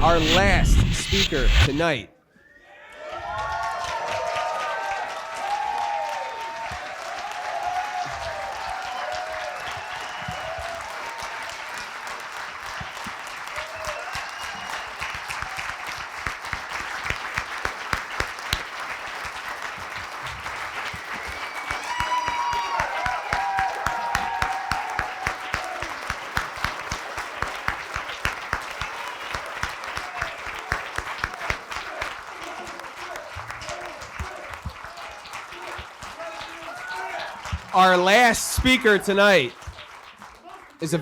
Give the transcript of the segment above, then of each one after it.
Our last speaker tonight is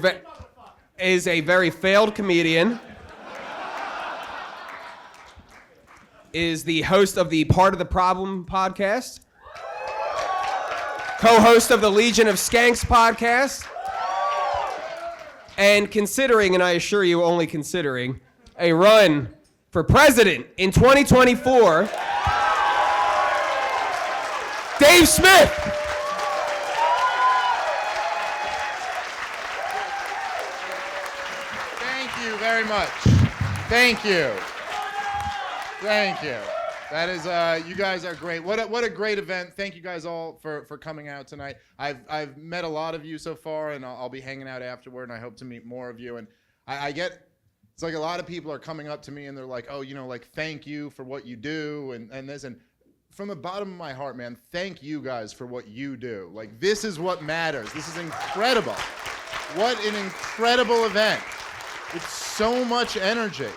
a very failed comedian, is the host of the Part of the Problem podcast, co-host of the Legion of Skanks podcast, and considering, and I assure you only considering, a run for president in 2024, Dave Smith. Thank you very much. Thank you. Thank you. That is, you guys are great. What a great event. Thank you guys all for coming out tonight. I've met a lot of you so far, and I'll be hanging out afterward, and I hope to meet more of you. And I get, it's like a lot of people are coming up to me, and they're like, oh, you know, like, thank you for what you do, and this, and from the bottom of my heart, man, thank you guys for what you do. Like, this is what matters. This is incredible. What an incredible event. It's so much energy.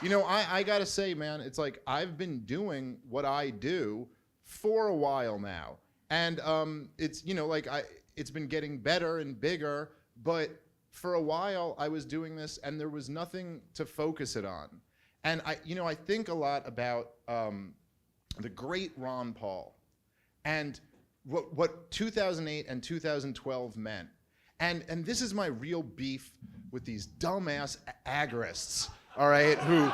You know, I gotta say, man, it's like I've been doing what I do for a while now. And it's, you know, like it's been getting better and bigger, but for a while I was doing this and there was nothing to focus it on. And I think a lot about the great Ron Paul and what 2008 and 2012 meant. And this is my real beef with these dumbass agorists, all right, who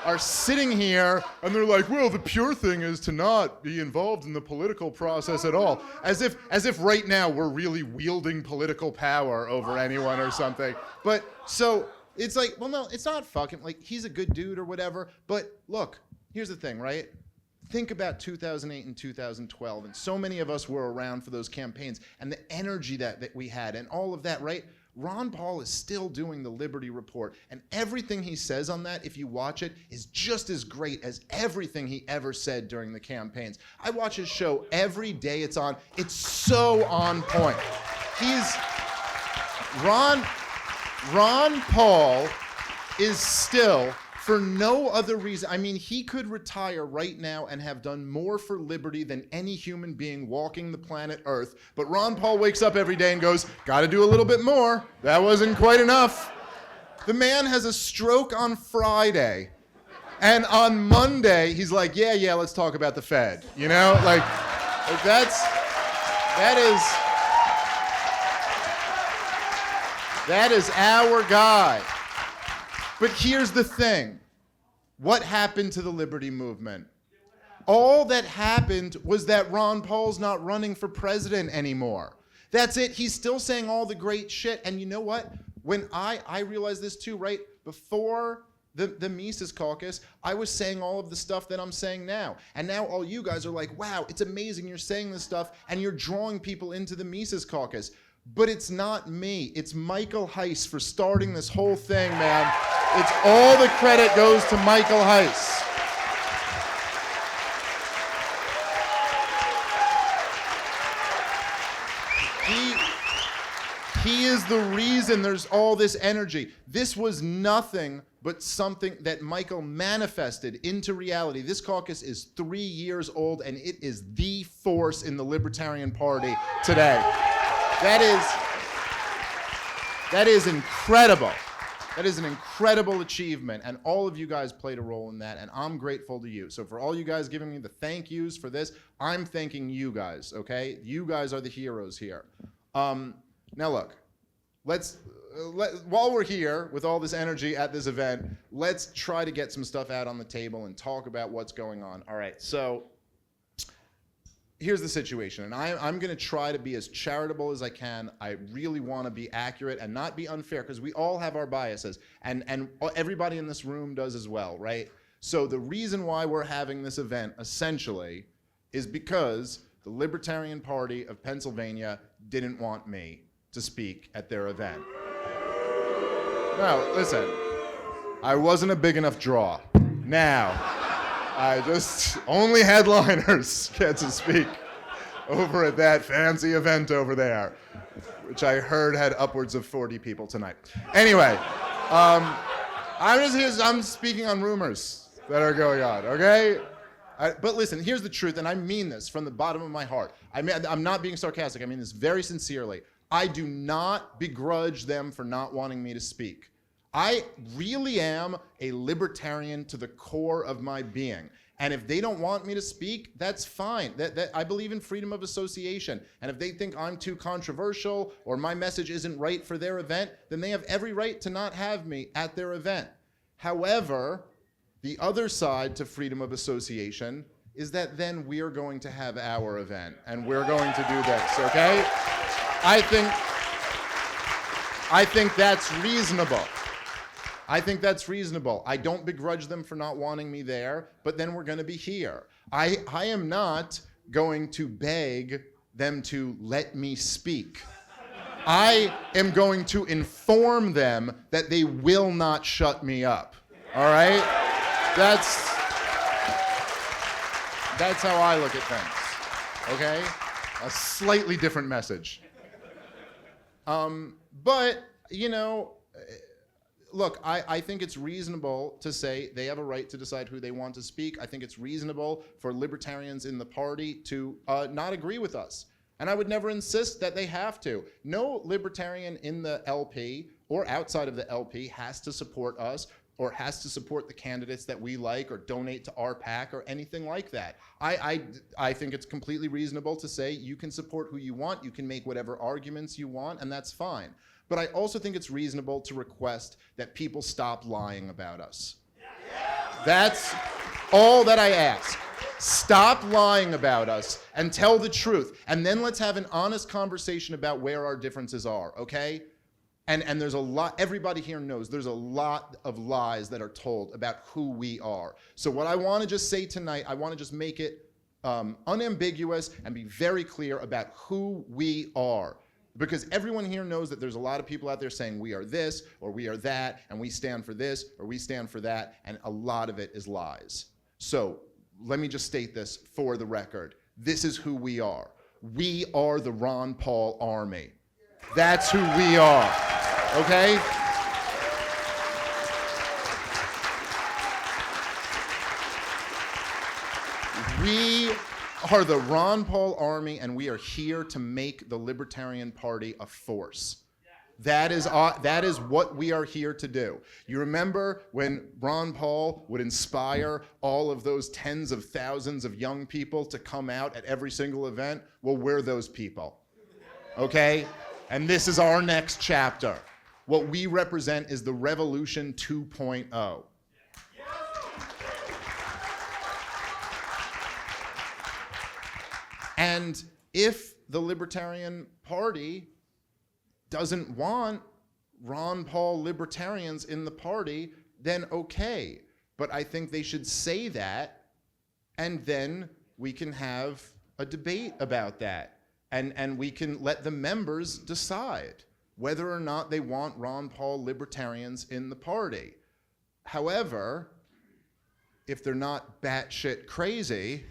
are sitting here and they're like, well, the pure thing is to not be involved in the political process at all. As if right now we're really wielding political power over anyone or something. But so it's like, well, no, it's not fucking, like, he's a good dude or whatever. But look, here's the thing, right? Think about 2008 and 2012, and so many of us were around for those campaigns, and the energy that we had and all of that, right? Ron Paul is still doing the Liberty Report, and everything he says on that, if you watch it, is just as great as everything he ever said during the campaigns. I watch his show every day it's on. It's so on point. Ron Paul is still, for no other reason, I mean, he could retire right now and have done more for liberty than any human being walking the planet Earth. But Ron Paul wakes up every day and goes, gotta do a little bit more. That wasn't quite enough. The man has a stroke on Friday. And on Monday, he's like, yeah, let's talk about the Fed. You know, like that is our guy. But here's the thing. What happened to the Liberty Movement? All that happened was that Ron Paul's not running for president anymore. That's it. He's still saying all the great shit. And you know what? When I realized this too, right? Before the Mises Caucus, I was saying all of the stuff that I'm saying now. And now all you guys are like, wow, it's amazing you're saying this stuff and you're drawing people into the Mises Caucus. But it's not me. It's Michael Heiss for starting this whole thing, man. It's all the credit goes to Michael Heiss. He is the reason there's all this energy. This was nothing but something that Michael manifested into reality. This caucus is 3 years old, and it is the force in the Libertarian Party today. That is incredible. That is an incredible achievement, and all of you guys played a role in that, and I'm grateful to you. So for all you guys giving me the thank yous for this, I'm thanking you guys, okay? You guys are the heroes here. Now look, while we're here with all this energy at this event, let's try to get some stuff out on the table and talk about what's going on. All right, so here's the situation, and I'm going to try to be as charitable as I can. I really want to be accurate and not be unfair, because we all have our biases, and everybody in this room does as well, right? So the reason why we're having this event, essentially, is because the Libertarian Party of Pennsylvania didn't want me to speak at their event. No, listen, I wasn't a big enough draw. Now, only headliners get to speak over at that fancy event over there, which I heard had upwards of 40 people tonight. Anyway, I'm speaking on rumors that are going on, okay? But listen, here's the truth, and I mean this from the bottom of my heart. I'm not being sarcastic. I mean this very sincerely. I do not begrudge them for not wanting me to speak. I really am a libertarian to the core of my being. And if they don't want me to speak, that's fine. I believe in freedom of association. And if they think I'm too controversial or my message isn't right for their event, then they have every right to not have me at their event. However, the other side to freedom of association is that then we're going to have our event and we're going to do this, okay? I think that's reasonable. I think that's reasonable. I don't begrudge them for not wanting me there, but then we're going to be here. I am not going to beg them to let me speak. I am going to inform them that they will not shut me up. All right? That's how I look at things. Okay? A slightly different message. But, you know, look, I think it's reasonable to say they have a right to decide who they want to speak. I think it's reasonable for libertarians in the party to not agree with us. And I would never insist that they have to. No libertarian in the LP or outside of the LP has to support us or has to support the candidates that we like or donate to our PAC or anything like that. I think it's completely reasonable to say you can support who you want, you can make whatever arguments you want, and that's fine. But I also think it's reasonable to request that people stop lying about us. That's all that I ask. Stop lying about us and tell the truth. And then let's have an honest conversation about where our differences are, okay? And there's a lot, everybody here knows there's a lot of lies that are told about who we are. So what I want to just say tonight, I want to just make it unambiguous and be very clear about who we are. Because everyone here knows that there's a lot of people out there saying we are this or we are that and we stand for this or we stand for that, and a lot of it is lies. So let me just state this for the record. This is who we are. We are the Ron Paul Army. That's who we are, okay? We are the Ron Paul Army, and we are here to make the Libertarian Party a force. That is what we are here to do. You remember when Ron Paul would inspire all of those tens of thousands of young people to come out at every single event? Well, we're those people, okay? And this is our next chapter. What we represent is the Revolution 2.0. And if the Libertarian Party doesn't want Ron Paul libertarians in the party, then okay. But I think they should say that, and then we can have a debate about that. And we can let the members decide whether or not they want Ron Paul libertarians in the party. However, if they're not batshit crazy,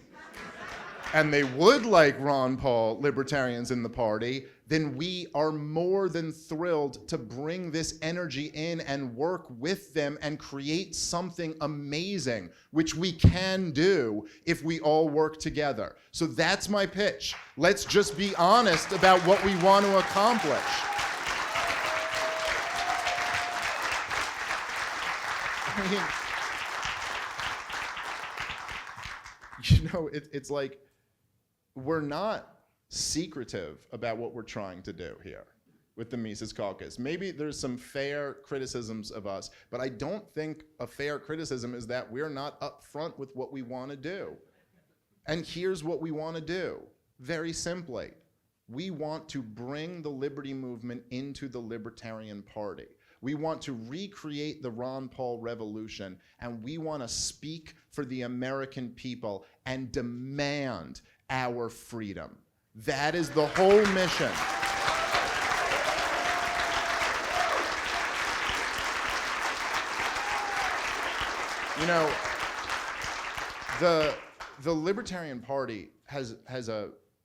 and they would like Ron Paul libertarians in the party, then we are more than thrilled to bring this energy in and work with them and create something amazing, which we can do if we all work together. So that's my pitch. Let's just be honest about what we want to accomplish. I mean, you know, it's like, we're not secretive about what we're trying to do here with the Mises Caucus. Maybe there's some fair criticisms of us, but I don't think a fair criticism is that we're not upfront with what we want to do. And here's what we want to do. Very simply, we want to bring the liberty movement into the Libertarian Party. We want to recreate the Ron Paul revolution, and we want to speak for the American people and demand our freedom. That is the whole mission. You know, the Libertarian Party has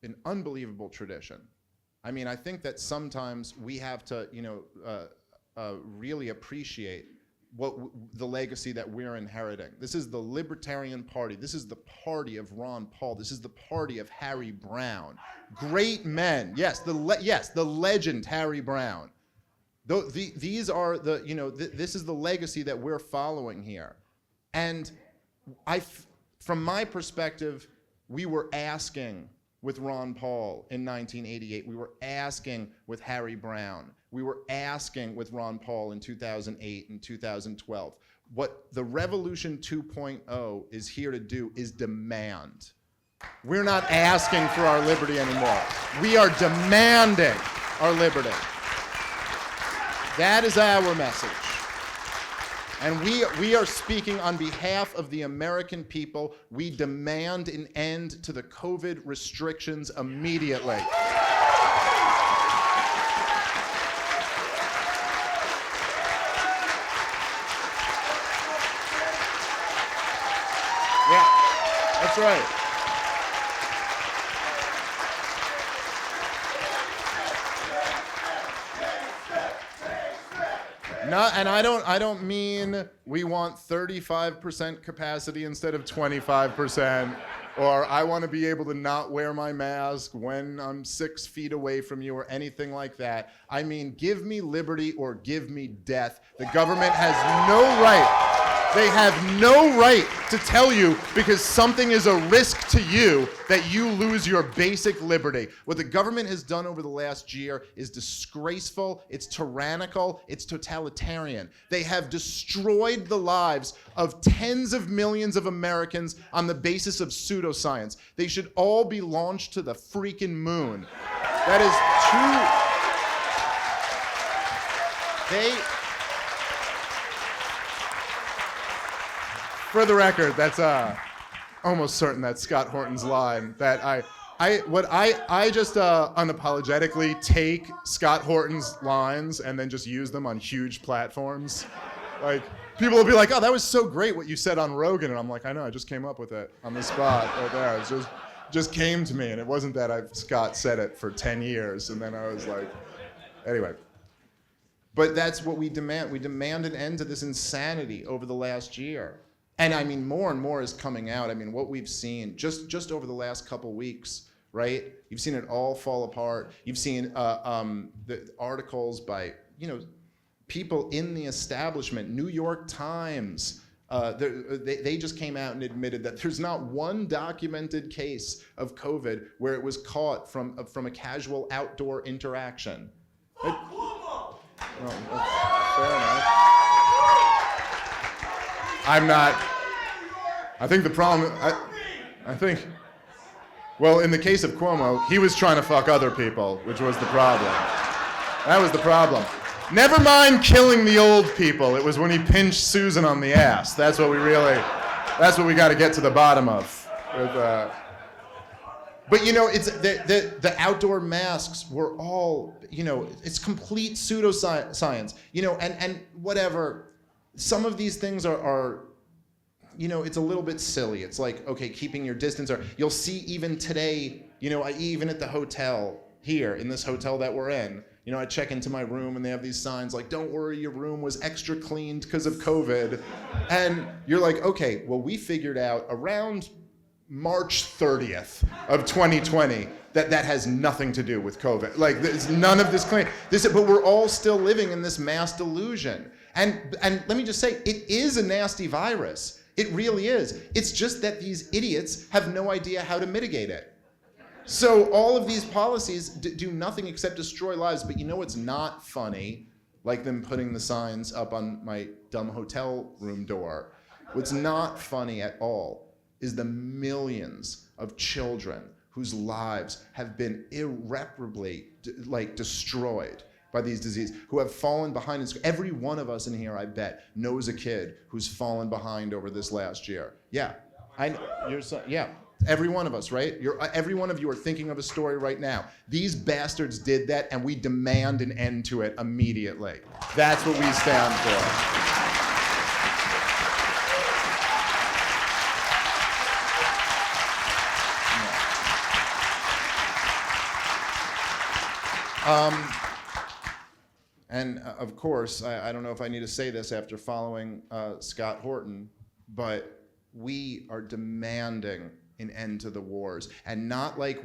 an unbelievable tradition. I mean, I think that sometimes we have to, really appreciate the legacy that we're inheriting. This is the Libertarian Party. This is the party of Ron Paul. This is the party of Harry Brown. Great men. Yes, the legend Harry Brown. These are this is the legacy that we're following here. And from my perspective, we were asking with Ron Paul in 1988. We were asking with Harry Brown. We were asking with Ron Paul in 2008 and 2012. What the Revolution 2.0 is here to do is demand. We're not asking for our liberty anymore. We are demanding our liberty. That is our message. And we are speaking on behalf of the American people. We demand an end to the COVID restrictions immediately. Yeah, that's right. And I don't mean we want 35% capacity instead of 25%, or I want to be able to not wear my mask when I'm 6 feet away from you, or anything like that. I mean, give me liberty or give me death. The government has no right. They have no right to tell you, because something is a risk to you, that you lose your basic liberty. What the government has done over the last year is disgraceful, it's tyrannical, it's totalitarian. They have destroyed the lives of tens of millions of Americans on the basis of pseudoscience. They should all be launched to the freaking moon. That is true. For the record, that's almost certain that's Scott Horton's line. That I just unapologetically take Scott Horton's lines and then just use them on huge platforms. Like, people will be like, "Oh, that was so great what you said on Rogan," and I'm like, "I know, I just came up with it on the spot right there. It just came to me, and it wasn't that Scott said it for 10 years, and then I was like, anyway." But that's what we demand. We demand an end to this insanity over the last year. And I mean, more and more is coming out. I mean, what we've seen just over the last couple weeks, right? You've seen it all fall apart. You've seen the articles by, people in the establishment. New York Times, they just came out and admitted that there's not one documented case of COVID where it was caught from a casual outdoor interaction. Well, that's fair enough. I think the problem, well, in the case of Cuomo, he was trying to fuck other people, which was the problem. That was the problem. Never mind killing the old people. It was when he pinched Susan on the ass. That's what we got to get to the bottom of. But it's the outdoor masks were all, it's complete pseudoscience, and whatever. Some of these things are, it's a little bit silly. It's like, okay, keeping your distance, or you'll see even today, even at the hotel here, in this hotel that we're in, I check into my room and they have these signs like, "Don't worry, your room was extra cleaned because of COVID." And you're like, okay, well, we figured out around March 30th of 2020 that has nothing to do with COVID. Like, there's none of this claim. But we're all still living in this mass delusion. And let me just say, it is a nasty virus. It really is. It's just that these idiots have no idea how to mitigate it. So all of these policies do nothing except destroy lives. But what's not funny, like them putting the signs up on my dumb hotel room door, what's not funny at all is the millions of children whose lives have been irreparably destroyed by these diseases, who have fallen behind. Every one of us in here, I bet, knows a kid who's fallen behind over this last year. Yeah, I know. Yeah, every one of us, right? Every one of you are thinking of a story right now. These bastards did that, and we demand an end to it immediately. That's what we stand for. And of course, I don't know if I need to say this after following Scott Horton, but we are demanding an end to the wars, and not like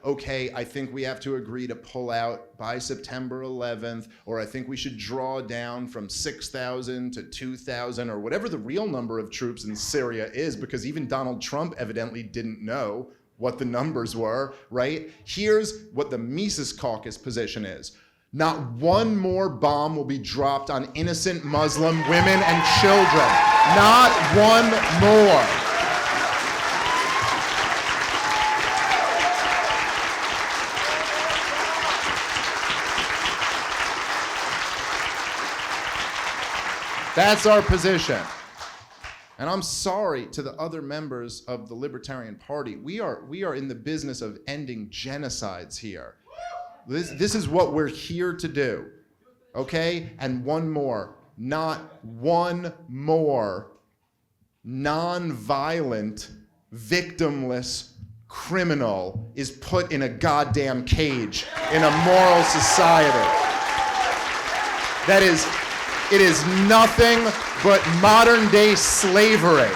okay, I think we have to agree to pull out by September 11th, or I think we should draw down from 6,000 to 2,000, or whatever the real number of troops in Syria is, because even Donald Trump evidently didn't know what the numbers were, right? Here's what the Mises Caucus position is. Not one more bomb will be dropped on innocent Muslim women and children. Not one more. That's our position. And I'm sorry to the other members of the Libertarian Party. We are in the business of ending genocides here. This is what we're here to do, okay? And one more, not one more non-violent, victimless criminal is put in a goddamn cage in a moral society. It is nothing but modern day slavery.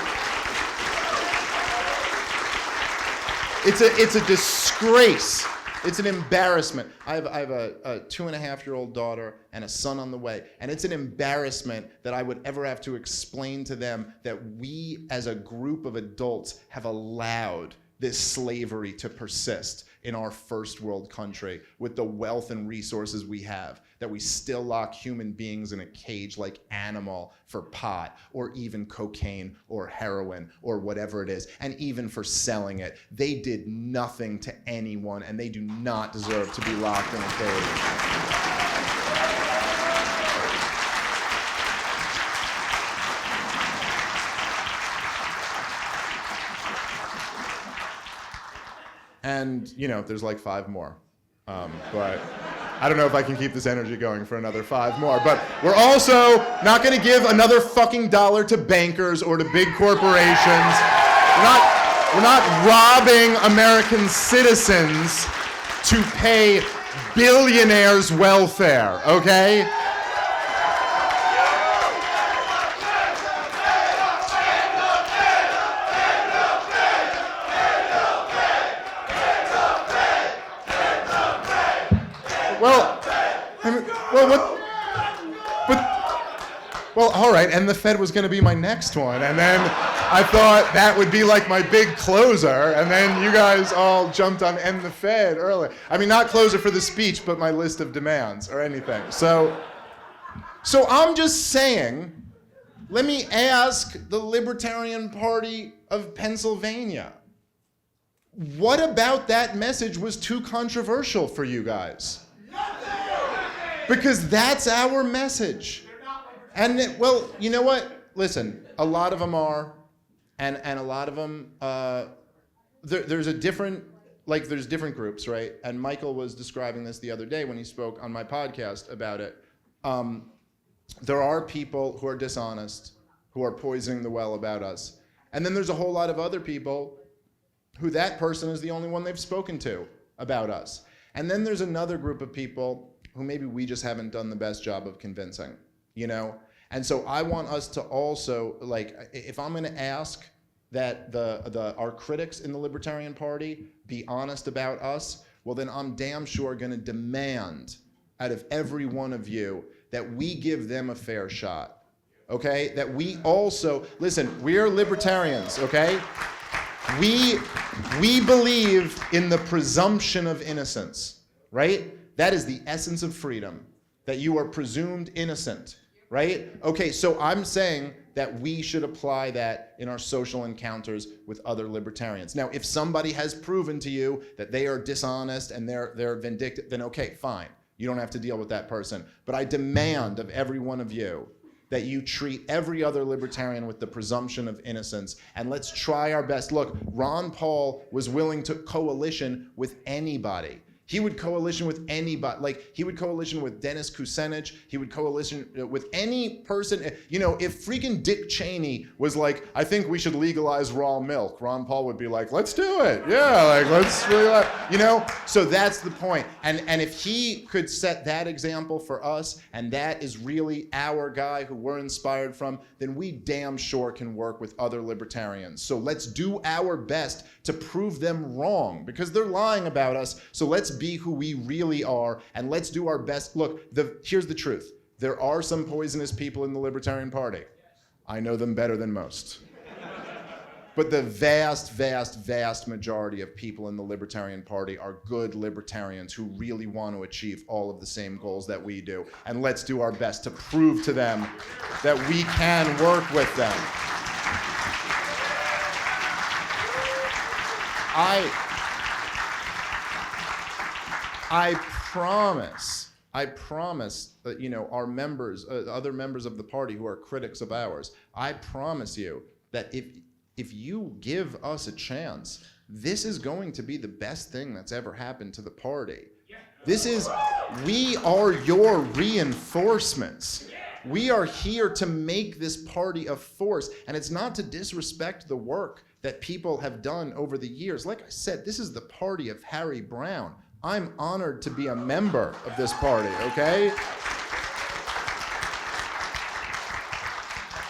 It's a disgrace. It's an embarrassment. I have a 2.5-year-old daughter and a son on the way, and it's an embarrassment that I would ever have to explain to them that we as a group of adults have allowed this slavery to persist in our first world country with the wealth and resources we have, that we still lock human beings in a cage like animal for pot or even cocaine or heroin or whatever it is, and even for selling it. They did nothing to anyone, and they do not deserve to be locked in a cage. And, you know, there's like 5 more. But I don't know if I can keep this energy going for another 5 more. But we're also not going to give another fucking dollar to bankers or to big corporations. We're not robbing American citizens to pay billionaires' welfare, okay? Well, all right, and the Fed was going to be my next one, and then I thought that would be like my big closer, and then you guys all jumped on end the Fed early. I mean, not closer for the speech, but my list of demands or anything. So I'm just saying, let me ask the Libertarian Party of Pennsylvania, what about that message was too controversial for you guys? Because that's our message. And, well, you know what? Listen, a lot of them are, and a lot of them, there's different groups, right? And Michael was describing this the other day when he spoke on my podcast about it. There are people who are dishonest, who are poisoning the well about us. And then there's a whole lot of other people who that person is the only one they've spoken to about us. And then there's another group of people who maybe we just haven't done the best job of convincing, you know? And so I want us to also, like, if I'm gonna ask that our critics in the Libertarian Party be honest about us, well then I'm damn sure gonna demand out of every one of you that we give them a fair shot, okay? That we also, listen, we're libertarians, okay? We believe in the presumption of innocence, right? That is the essence of freedom, that you are presumed innocent. right? Okay, so I'm saying that we should apply that in our social encounters with other libertarians. Now, if somebody has proven to you that they are dishonest and they're vindictive, then okay, fine. You don't have to deal with that person. But I demand of every one of you that you treat every other libertarian with the presumption of innocence, and let's try our best. Look, Ron Paul was willing to coalition with anybody. He would coalition with anybody. Like, he would coalition with Dennis Kucinich. He would coalition with any person. You know, if freaking Dick Cheney was like, I think we should legalize raw milk, Ron Paul would be like, let's do it. Yeah, like, let's really, you know? So that's the point. And if he could set that example for us, and that is really our guy who we're inspired from, then we damn sure can work with other libertarians. So let's do our best to prove them wrong, because they're lying about us. So let's be who we really are, and let's do our best. Look, here's the truth. There are some poisonous people in the Libertarian Party. I know them better than most. But the vast, vast, vast majority of people in the Libertarian Party are good libertarians who really want to achieve all of the same goals that we do. And let's do our best to prove to them that we can work with them. I promise that, you know, our members, other members of the party who are critics of ours, I promise you that if you give us a chance, this is going to be the best thing that's ever happened to the party. We are your reinforcements. We are here to make this party a force, and it's not to disrespect the work that people have done over the years. Like I said, this is the party of Harry Brown. I'm honored to be a member of this party, okay?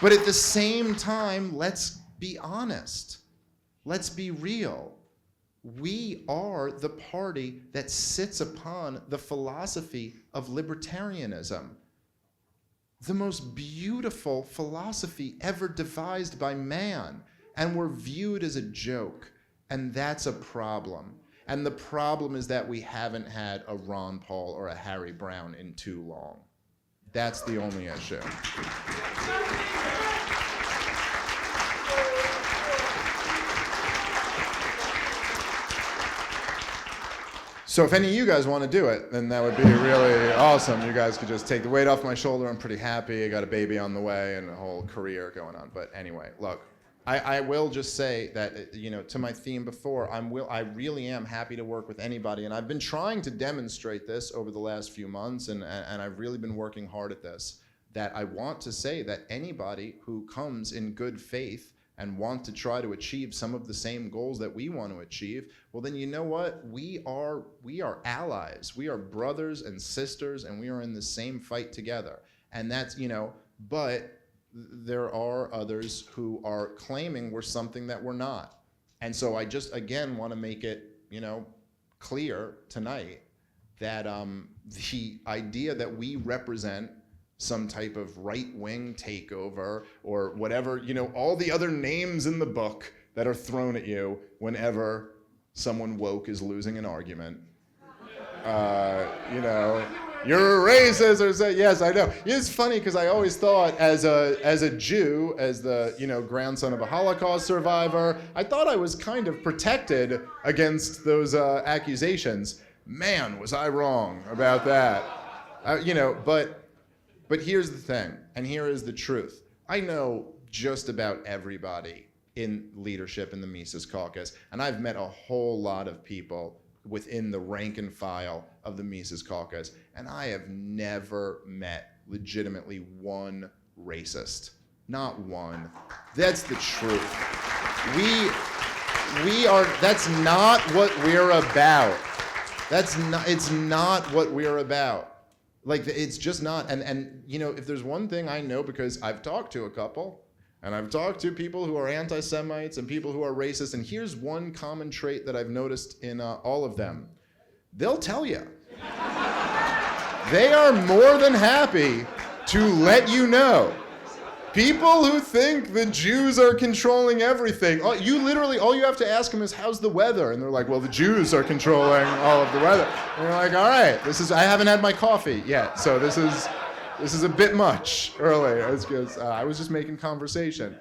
But at the same time, let's be honest. Let's be real. We are the party that sits upon the philosophy of libertarianism. The most beautiful philosophy ever devised by man. And we're viewed as a joke. And that's a problem. And the problem is that we haven't had a Ron Paul or a Harry Brown in too long. That's the only issue. So if any of you guys want to do it, then that would be really awesome. You guys could just take the weight off my shoulder. I'm pretty happy. I got a baby on the way and a whole career going on. But anyway, look. I will just say that, you know, to my theme before, I really am happy to work with anybody, and I've been trying to demonstrate this over the last few months, and I've really been working hard at this, that I want to say that anybody who comes in good faith and want to try to achieve some of the same goals that we want to achieve, well then, you know what? We are allies. We are brothers and sisters, and we are in the same fight together. And that's, you know, but there are others who are claiming we're something that we're not. And so I just, again, want to make it, you know, clear tonight that the idea that we represent some type of right-wing takeover or whatever, you know, all the other names in the book that are thrown at you whenever someone woke is losing an argument. You know, you're a racist or say, yes, I know. It's funny because I always thought as a Jew, as the, you know, grandson of a Holocaust survivor, I thought I was kind of protected against those accusations. Man, was I wrong about that. You know, but here's the thing, and here is the truth. I know just about everybody in leadership in the Mises Caucus, and I've met a whole lot of people within the rank and file of the Mises Caucus, and I have never met legitimately one racist. Not one. That's the truth. We are, that's not what we're about. It's not what we're about. Like, it's just not. And you know, if there's one thing I know, because I've talked to a couple, and I've talked to people who are anti-Semites and people who are racist, and here's one common trait that I've noticed in all of them. They'll tell you. They are more than happy to let you know. People who think the Jews are controlling everything, all you have to ask them is, how's the weather? And they're like, well, the Jews are controlling all of the weather. And you're like, all right, I haven't had my coffee yet, so this is This is a bit much earlier. It's because I was just making conversation.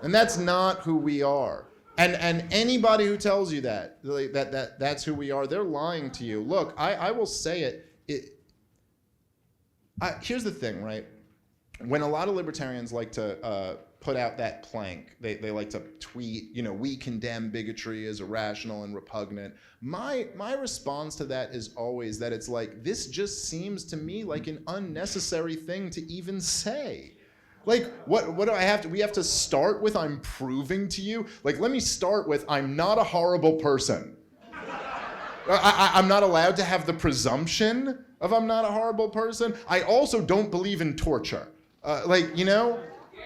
And that's not who we are. And anybody who tells you that, that's who we are, they're lying to you. Look, I will say it. Here's the thing, right? When a lot of libertarians like to put out that plank, they like to tweet, we condemn bigotry as irrational and repugnant. My response to that is always that it's like, this just seems to me like an unnecessary thing to even say. Like, what do I have to, we have to start with, I'm proving to you? Like, let me start with, I'm not a horrible person. I'm not allowed to have the presumption of I'm not a horrible person. I also don't believe in torture. But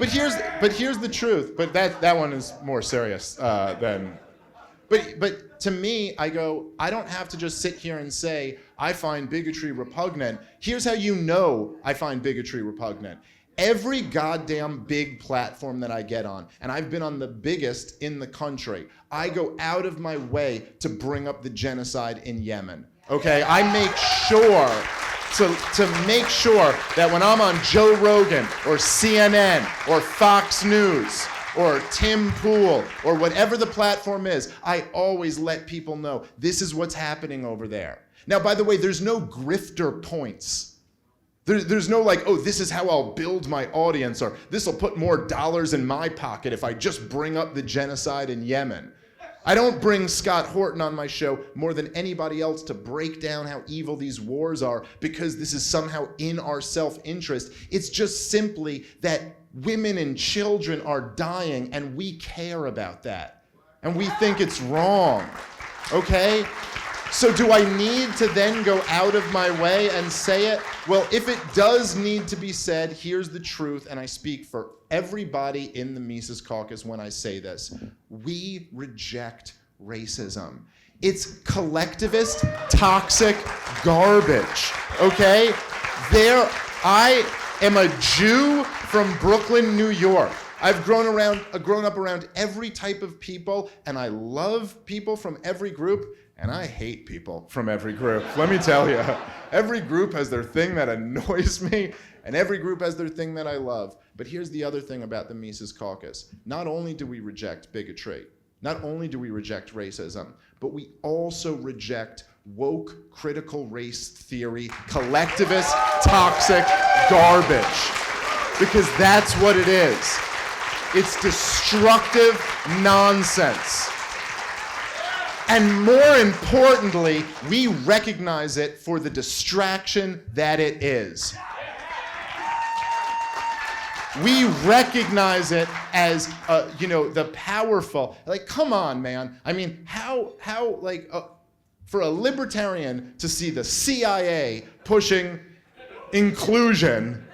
here's the truth. But that one is more serious than. But to me, I don't have to just sit here and say I find bigotry repugnant. Here's how you know I find bigotry repugnant. Every goddamn big platform that I get on, and I've been on the biggest in the country, I go out of my way to bring up the genocide in Yemen. Okay, I make sure to make sure that when I'm on Joe Rogan or CNN or Fox News or Tim Pool or whatever the platform is, I always let people know this is what's happening over there. Now, by the way, there's no grifter points. There's no like, oh, this is how I'll build my audience, or this will put more dollars in my pocket if I just bring up the genocide in Yemen. I don't bring Scott Horton on my show more than anybody else to break down how evil these wars are because this is somehow in our self-interest. It's just simply that women and children are dying and we care about that. And we think it's wrong, okay? So do I need to then go out of my way and say it? Well, if it does need to be said, here's the truth, and I speak for everybody in the Mises Caucus when I say this. We reject racism. It's collectivist, toxic garbage, okay? I am a Jew from Brooklyn, New York. I've grown up around every type of people, and I love people from every group. And I hate people from every group. Let me tell you, every group has their thing that annoys me, and every group has their thing that I love. But here's the other thing about the Mises Caucus. Not only do we reject bigotry, not only do we reject racism, but we also reject woke critical race theory, collectivist, toxic garbage. Because that's what it is. It's destructive nonsense. And more importantly, we recognize it for the distraction that it is. We recognize it as, the powerful. Like, come on, man. I mean, how for a libertarian to see the CIA pushing inclusion,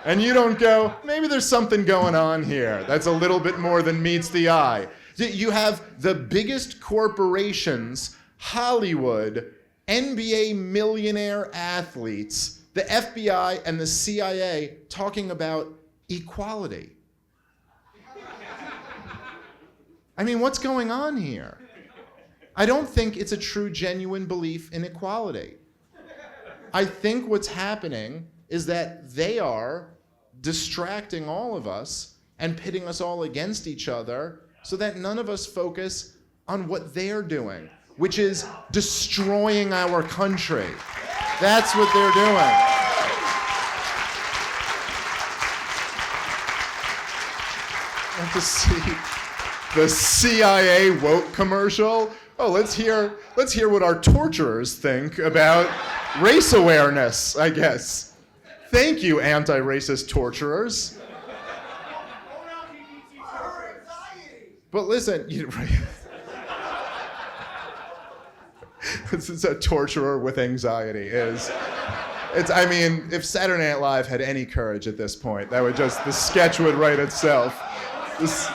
and you don't go, maybe there's something going on here that's a little bit more than meets the eye. You have the biggest corporations, Hollywood, NBA millionaire athletes, the FBI and the CIA talking about equality. I mean, what's going on here? I don't think it's a true, genuine belief in equality. I think what's happening is that they are distracting all of us and pitting us all against each other so that none of us focus on what they're doing, which is destroying our country. That's what they're doing. Want to see the CIA woke commercial? Oh, let's hear what our torturers think about race awareness, I guess. Thank you, anti-racist torturers. But listen, this is a torturer with anxiety. I mean, if Saturday Night Live had any courage at this point, the sketch would write itself. It's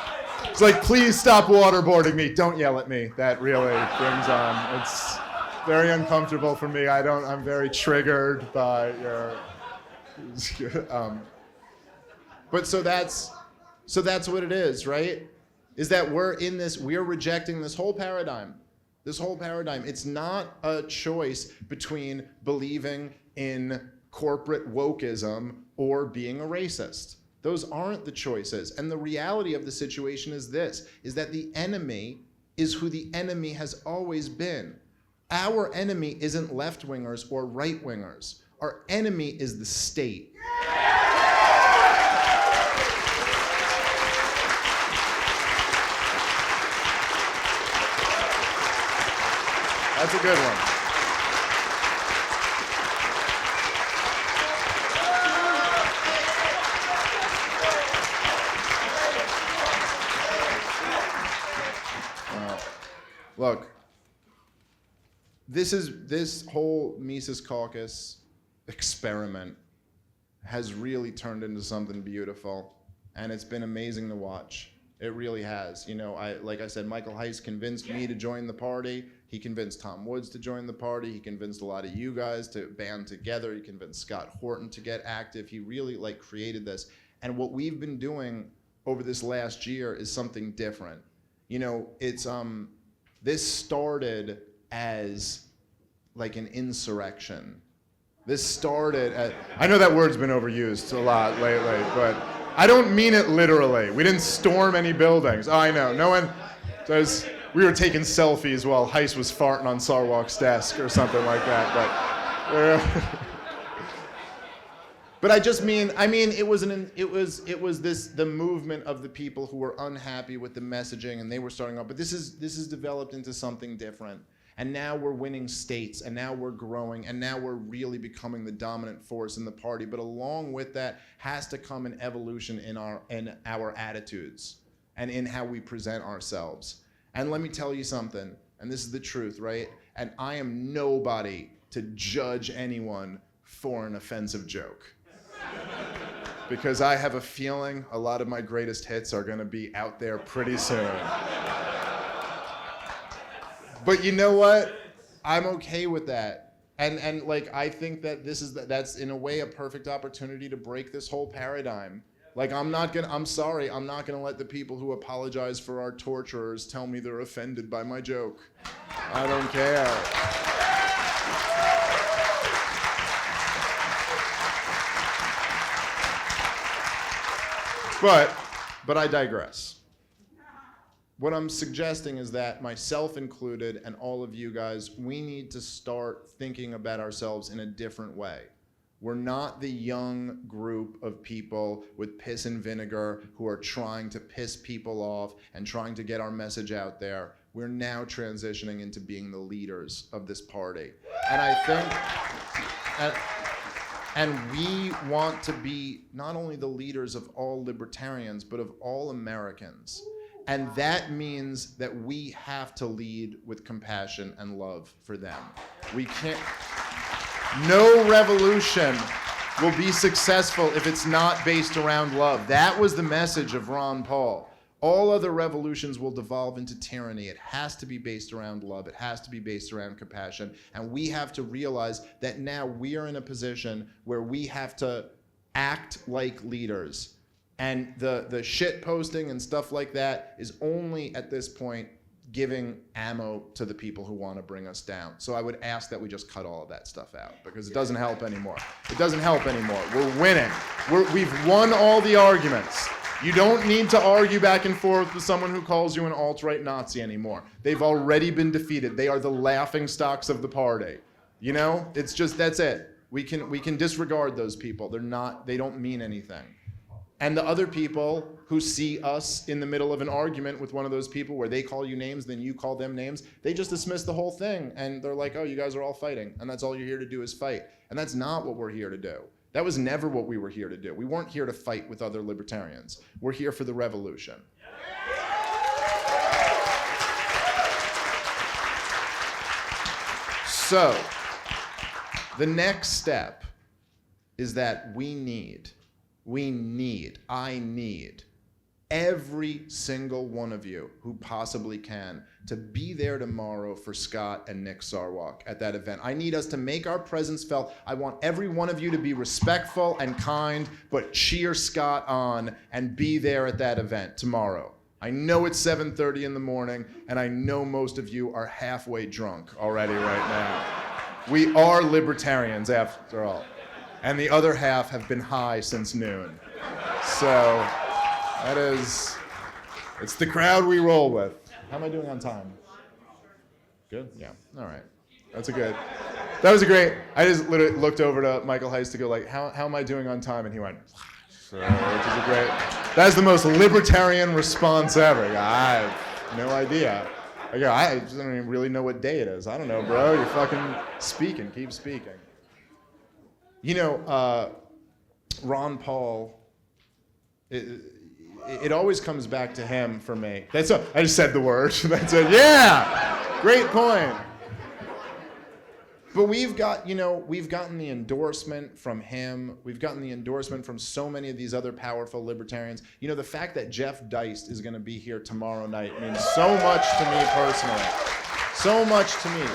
like, please stop waterboarding me. Don't yell at me. That really brings on. It's very uncomfortable for me. I'm very triggered by your. But so that's what it is, right? Is that we're rejecting this whole paradigm. This whole paradigm. It's not a choice between believing in corporate wokeism or being a racist. Those aren't the choices. And the reality of the situation is this, is that the enemy is who the enemy has always been. Our enemy isn't left-wingers or right-wingers. Our enemy is the state. That's a good one. Look, this whole Mises Caucus experiment has really turned into something beautiful, and it's been amazing to watch. It really has. You know, like I said, Michael Heiss convinced me to join the party. He convinced Tom Woods to join the party. He convinced a lot of you guys to band together. He convinced Scott Horton to get active. He really created this. And what we've been doing over this last year is something different. You know, it's this started as like an insurrection. This started at, I know that word's been overused a lot lately, but I don't mean it literally. We didn't storm any buildings. Oh, I know, no one, we were taking selfies while Heiss was farting on Sarwalk's desk or something like that, but I just mean, it was the movement of the people who were unhappy with the messaging, and they were starting up. But this is developed into something different, and now we're winning states, and now we're growing, and now we're really becoming the dominant force in the party. But along with that has to come an evolution in our attitudes and in how we present ourselves. And let me tell you something, and this is the truth, right? And I am nobody to judge anyone for an offensive joke. Because I have a feeling a lot of my greatest hits are gonna be out there pretty soon. But you know what? I'm okay with that. And like, I think that that's in a way a perfect opportunity to break this whole paradigm. Like, I'm sorry, I'm not gonna let the people who apologize for our torturers tell me they're offended by my joke. I don't care. But I digress. What I'm suggesting is that, myself included, and all of you guys, we need to start thinking about ourselves in a different way. We're not the young group of people with piss and vinegar who are trying to piss people off and trying to get our message out there. We're now transitioning into being the leaders of this party. And I think, and we want to be not only the leaders of all libertarians, but of all Americans. And that means that we have to lead with compassion and love for them. We can't, no revolution will be successful if it's not based around love. That was the message of Ron Paul. All other revolutions will devolve into tyranny. It has to be based around love. It has to be based around compassion. And we have to realize that now we are in a position where we have to act like leaders. And the shit posting and stuff like that is only at this point giving ammo to the people who want to bring us down. So I would ask that we just cut all of that stuff out, because it doesn't help anymore. It doesn't help anymore. We're winning. We've won all the arguments. You don't need to argue back and forth with someone who calls you an alt-right Nazi anymore. They've already been defeated. They are the laughing stocks of the party. You know, it's just, that's it. We can disregard those people. They don't mean anything. And the other people who see us in the middle of an argument with one of those people where they call you names, then you call them names, they just dismiss the whole thing. And they're like, oh, you guys are all fighting. And that's all you're here to do is fight. And that's not what we're here to do. That was never what we were here to do. We weren't here to fight with other libertarians. We're here for the revolution. So, the next step is that I need every single one of you who possibly can to be there tomorrow for Scott and Nick Sarwalk at that event. I need us to make our presence felt. I want every one of you to be respectful and kind, but cheer Scott on and be there at that event tomorrow. I know it's 7:30 in the morning, and I know most of you are halfway drunk already right now. We are libertarians after all. and the other half have been high since noon. So it's the crowd we roll with. How am I doing on time? Good? Yeah. All right. That was a great. I just literally looked over to Michael Heist to go like, how am I doing on time? And he went, so, which is a great. That's the most libertarian response ever. I have no idea. I just don't even really know what day it is. I don't know, bro. You're fucking speaking. Keep speaking. You know, Ron Paul. It always comes back to him for me. I just said the word. That's it. Yeah. Great point. But we've gotten the endorsement from him. We've gotten the endorsement from so many of these other powerful libertarians. You know, the fact that Jeff Deist is going to be here tomorrow night means so much to me personally. So much to me.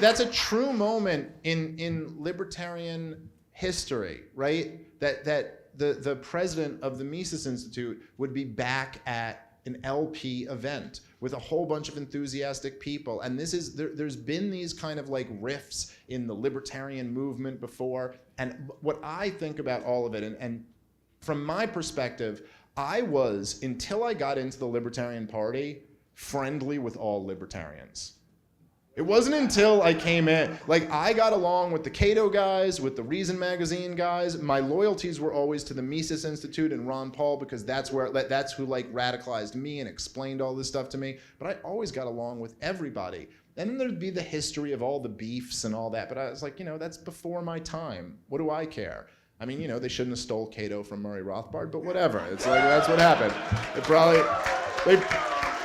That's a true moment in libertarian history, right? That the president of the Mises Institute would be back at an LP event with a whole bunch of enthusiastic people. And there's been these kind of like rifts in the libertarian movement before. And what I think about all of it, and from my perspective, I was, until I got into the Libertarian Party, friendly with all libertarians. It wasn't until I came in, like I got along with the Cato guys, with the Reason Magazine guys. My loyalties were always to the Mises Institute and Ron Paul because that's who like radicalized me and explained all this stuff to me. But I always got along with everybody. And then there'd be the history of all the beefs and all that. But I was like, that's before my time. What do I care? I mean, they shouldn't have stole Cato from Murray Rothbard, but whatever. It's like, that's what happened.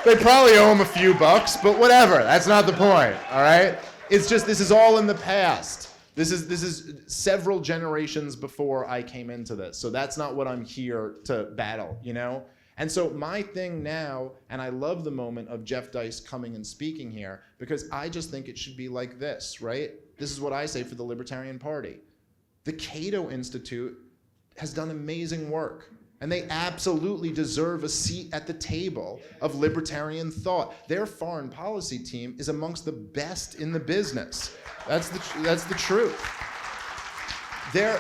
They probably owe him a few bucks, but whatever. That's not the point, all right? It's just, this is all in the past. This is several generations before I came into this. So that's not what I'm here to battle, And so my thing now, and I love the moment of Jeff Deist coming and speaking here, because I just think it should be like this, right? This is what I say for the Libertarian Party. The Cato Institute has done amazing work. And they absolutely deserve a seat at the table of libertarian thought. Their foreign policy team is amongst the best in the business. That's the truth. Their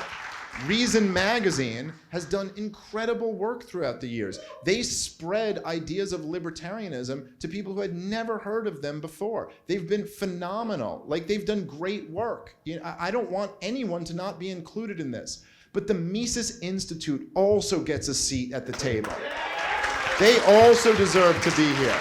Reason Magazine has done incredible work throughout the years. They spread ideas of libertarianism to people who had never heard of them before. They've been phenomenal. Like, they've done great work. I don't want anyone to not be included in this. But the Mises Institute also gets a seat at the table. They also deserve to be here.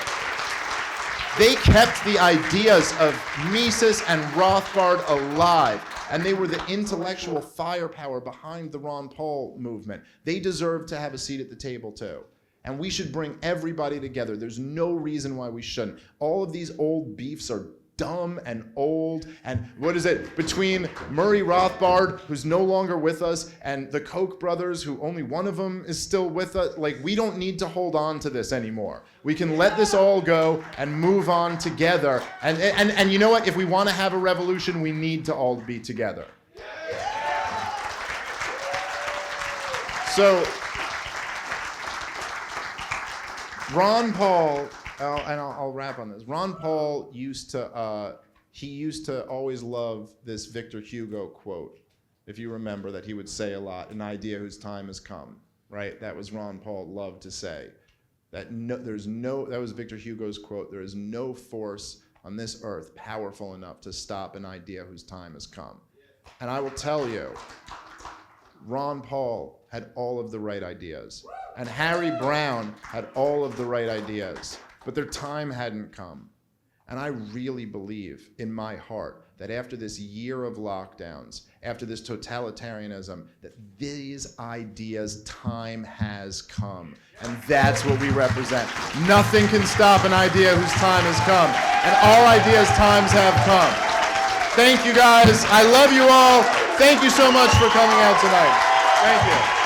They kept the ideas of Mises and Rothbard alive, and they were the intellectual firepower behind the Ron Paul movement. They deserve to have a seat at the table too. And we should bring everybody together. There's no reason why we shouldn't. All of these old beefs are dumb and old, and what is it, between Murray Rothbard, who's no longer with us, and the Koch brothers, who only one of them is still with us. Like, we don't need to hold on to this anymore. We can let this all go and move on together. And you know what? If we want to have a revolution, we need to all be together. So, Ron Paul, and I'll wrap on this. Ron Paul used to always love this Victor Hugo quote, if you remember, that he would say a lot, an idea whose time has come, right? That was Ron Paul loved to say. That was Victor Hugo's quote, there is no force on this earth powerful enough to stop an idea whose time has come. And I will tell you, Ron Paul had all of the right ideas. And Harry Brown had all of the right ideas. But their time hadn't come. And I really believe in my heart that after this year of lockdowns, after this totalitarianism, that these ideas' time has come. And that's what we represent. Nothing can stop an idea whose time has come. And all ideas' times have come. Thank you guys. I love you all. Thank you so much for coming out tonight. Thank you.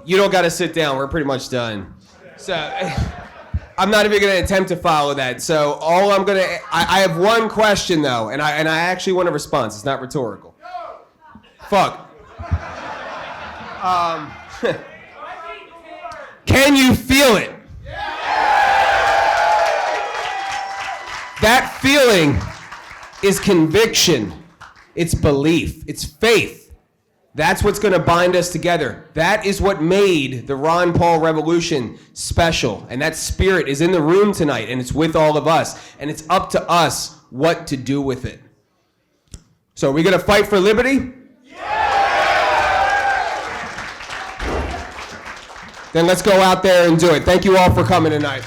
You don't got to sit down. We're pretty much done. So, I'm not even going to attempt to follow that. So all I'm going to, I have one question though, and I actually want a response. It's not rhetorical. Fuck. Can you feel it? That feeling is conviction. It's belief. It's faith. That's what's going to bind us together. That is what made the Ron Paul Revolution special. And that spirit is in the room tonight, and it's with all of us. And it's up to us what to do with it. So are we going to fight for liberty? Yeah! Then let's go out there and do it. Thank you all for coming tonight.